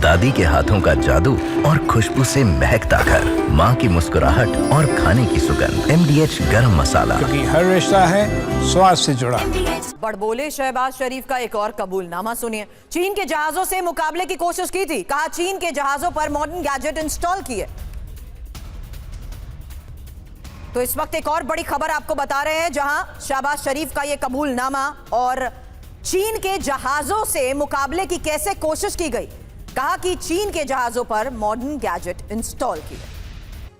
दादी के हाथों का जादू और खुशबू से महकता घर, माँ की मुस्कुराहट और खाने की सुगंध। MDH गरम मसाला, क्योंकि हर रिश्ता है स्वाद से जुड़ा। बड़बोले शहबाज शरीफ का एक और कबूलनामा सुनिए। चीन के जहाजों से मुकाबले की कोशिश की थी, कहा चीन के जहाजों पर मॉडर्न गैजेट इंस्टॉल किए। तो इस वक्त एक और बड़ी खबर आपको बता रहे हैं, जहां शहबाज शरीफ का यह कबूलनामा और चीन के जहाजों से मुकाबले की कैसे कोशिश की गई। कहा कि चीन के जहाजों पर मॉडर्न गैजेट इंस्टॉल किए।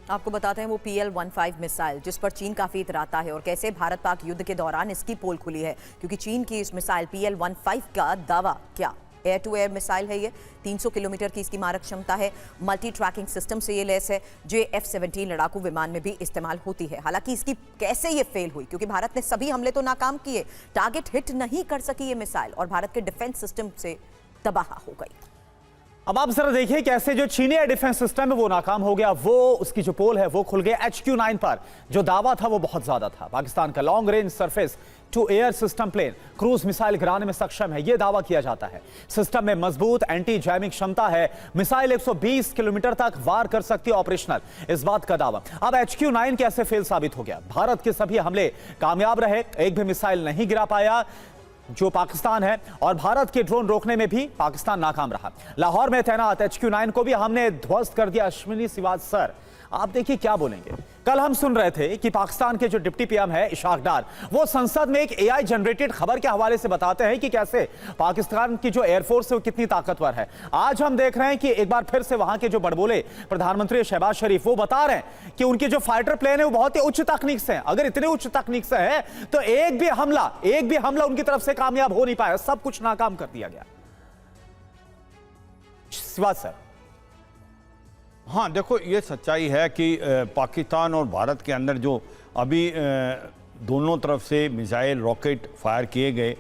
आपको बताते हैं वो PL-15 मिसाइल जिस पर चीन काफी इतराता है और कैसे भारत पाक युद्ध के दौरान इसकी पोल खुली है, क्योंकि चीन की इस मिसाइल PL-15 का दावा क्या एयर टू एयर मिसाइल है। ये 300 किलोमीटर की इसकी मारक क्षमता है। मल्टी ट्रैकिंग सिस्टम से ये लैस है जो F-17 लड़ाकू विमान में भी इस्तेमाल होती है। हालांकि इसकी कैसे ये फेल हुई, क्योंकि भारत ने सभी हमले तो नाकाम किए, टारगेट हिट नहीं कर सकी ये मिसाइल और भारत के डिफेंस सिस्टम से तबाह हो गई। अब आप जरा देखिए कैसे जो चीनी एयर डिफेंस सिस्टम है वो नाकाम हो गया। वो उसकी जो पोल है वो खुल गया। HQ-9 पर जो दावा था वो बहुत ज्यादा था। पाकिस्तान का long range surface to air system plane cruise missile गिराने में सक्षम है, यह दावा किया जाता है। सिस्टम में मजबूत एंटी जैमिंग क्षमता है। मिसाइल 120 किलोमीटर तक वार कर सकती है, ऑपरेशनल, इस बात का दावा। अब HQ-9 कैसे फेल साबित हो गया? भारत के सभी हमले कामयाब रहे, एक भी मिसाइल नहीं गिरा पाया जो पाकिस्तान है, और भारत के ड्रोन रोकने में भी पाकिस्तान नाकाम रहा। लाहौर में तैनात HQ-9 को भी हमने ध्वस्त कर दिया। अश्विनी सिवाज सर, आप देखिए क्या बोलेंगे। कल हम सुन रहे थे कि पाकिस्तान के जो डिप्टी PM है इशाक डार, वो संसद में एक AI जनरेटेड खबर के हवाले से बताते हैं कि कैसे पाकिस्तान की जो एयरफोर्स है वो कितनी ताकतवर है। आज हम देख रहे हैं कि एक बार फिर से वहां के जो बड़बोले प्रधानमंत्री शहबाज शरीफ वो बता रहे हैं कि उनके जो फाइटर प्लेन है वो बहुत ही उच्च तकनीक से है। अगर इतने उच्च तकनीक से है तो एक भी हमला उनकी तरफ से कामयाब हो नहीं पाया, सब कुछ नाकाम कर दिया गया। सिवाज सर। हाँ, देखो ये सच्चाई है कि पाकिस्तान और भारत के अंदर जो अभी दोनों तरफ से मिसाइल रॉकेट फायर किए गए,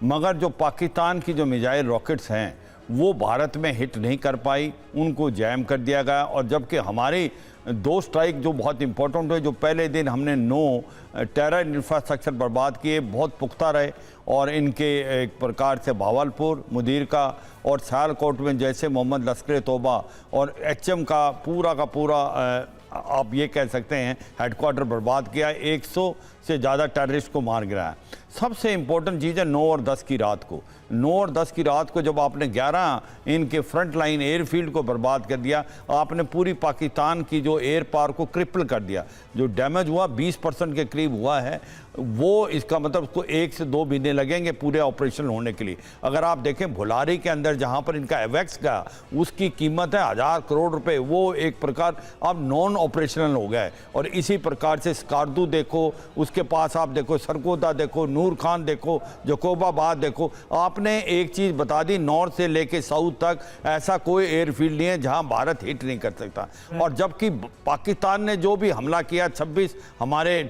मगर जो पाकिस्तान की जो मिसाइल रॉकेट्स हैं वो भारत में हिट नहीं कर पाई, उनको जैम कर दिया गया। और जबकि हमारी 2 स्ट्राइक जो बहुत इंपॉर्टेंट है, जो पहले दिन हमने 9 टेरर इंफ्रास्ट्रक्चर बर्बाद किए, बहुत पुख्ता रहे। और इनके एक प्रकार से भावलपुर, मुदीर का और सियालकोट में जैसे मोहम्मद लश्कर तोबा और HM का पूरा आप ये कह सकते हैं हेडक्वार्टर बर्बाद किया। 100 से ज़्यादा टेररिस्ट को मार गिराया। सबसे इम्पोर्टेंट चीज़ है 9 और 10 की रात को। 9 और 10 की रात को जब आपने 11 इनके फ्रंट लाइन एयरफील्ड को बर्बाद कर दिया, आपने पूरी पाकिस्तान की जो एयर पावर को क्रिपल कर दिया। जो डैमेज हुआ 20% के करीब हुआ है, वो इसका मतलब उसको 1 से 2 महीने लगेंगे पूरे ऑपरेशन होने के लिए। अगर आप देखें भुलारी के अंदर जहाँ पर इनका एवेक्स का उसकी कीमत है 1000 करोड़ रुपए, वो एक प्रकार अब नॉन ऑपरेशनल हो गया है। और इसी प्रकार से स्कार्दू देखो, उसके पास आप देखो सरगोदा देखो, नूर खान देखो, जकोबाबाद देखो। आपने एक चीज़ बता दी, नॉर्थ से लेके साउथ तक ऐसा कोई एयरफील्ड नहीं है जहां भारत हिट नहीं कर सकता। और जबकि पाकिस्तान ने जो भी हमला किया 26 हमारे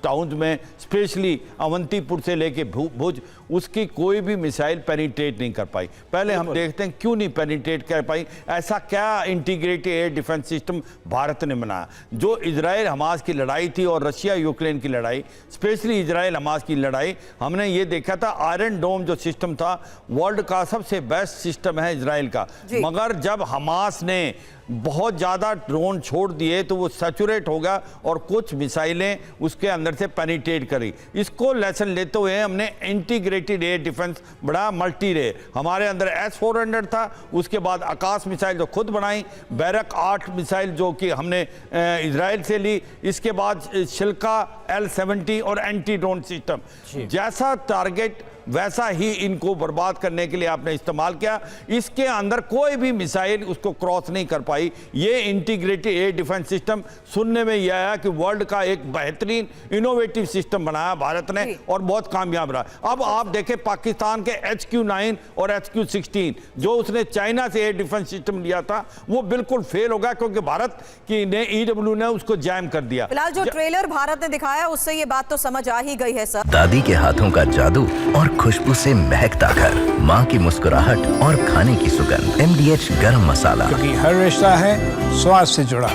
टाउन्स में, स्पेशली अवंतीपुर से लेके भुज, उसकी कोई भी मिसाइल पेनिट्रेट नहीं कर पाई। पहले हम देखते हैं क्यों नहीं पेनिट्रेट कर पाई, ऐसा क्या integrated air defence system Bharat ने बनाया। जो इजराइल हमास की लड़ाई थी और रशिया यूक्रेन की लड़ाई, स्पेशली इजराइल हमास की लड़ाई, हमने ये देखा था आयरन डोम जो सिस्टम था वर्ल्ड का सबसे बेस्ट सिस्टम है इजराइल का। मगर जब हमास ने बहुत ज़्यादा ड्रोन छोड़ दिए तो वो सैचुरेट हो गया और कुछ मिसाइलें उसके अंदर से पेनिट्रेट करी। इसको लेसन लेते हुए हमने इंटीग्रेटेड एयर डिफेंस बड़ा मल्टी रेयर, हमारे अंदर S-400 था, उसके बाद आकाश मिसाइल जो खुद बनाई, बैरक 8 मिसाइल जो कि हमने इजराइल से ली, इसके बाद शिल्का L-70 और एंटी ड्रोन सिस्टम। जैसा टारगेट वैसा ही इनको बर्बाद करने के लिए आपने इस्तेमाल किया। इसके अंदर कोई भी मिसाइल उसको क्रॉस नहीं कर पाई। ये इंटीग्रेटेड एयर डिफेंस सिस्टम सुनने में यह आया कि वर्ल्ड का एक बेहतरीन इनोवेटिव सिस्टम बनाया भारत ने और बहुत कामयाब रहा। अब आप देखें पाकिस्तान के HQ-9 और HQ-16 जो उसने चाइना से एयर डिफेंस सिस्टम लिया था वो बिल्कुल फेल हो गया, क्योंकि भारत की ने EW ने उसको जैम कर दिया। फिलहाल जो ट्रेलर भारत ने दिखाया उससे ये बात तो समझ आ ही गई है सर। दादी के हाथों का जादू और खुशबू से महकता घर, माँ की मुस्कुराहट और खाने की सुगंध। MDH गरम मसाला, क्योंकि हर रिश्ता है स्वाद से जुड़ा।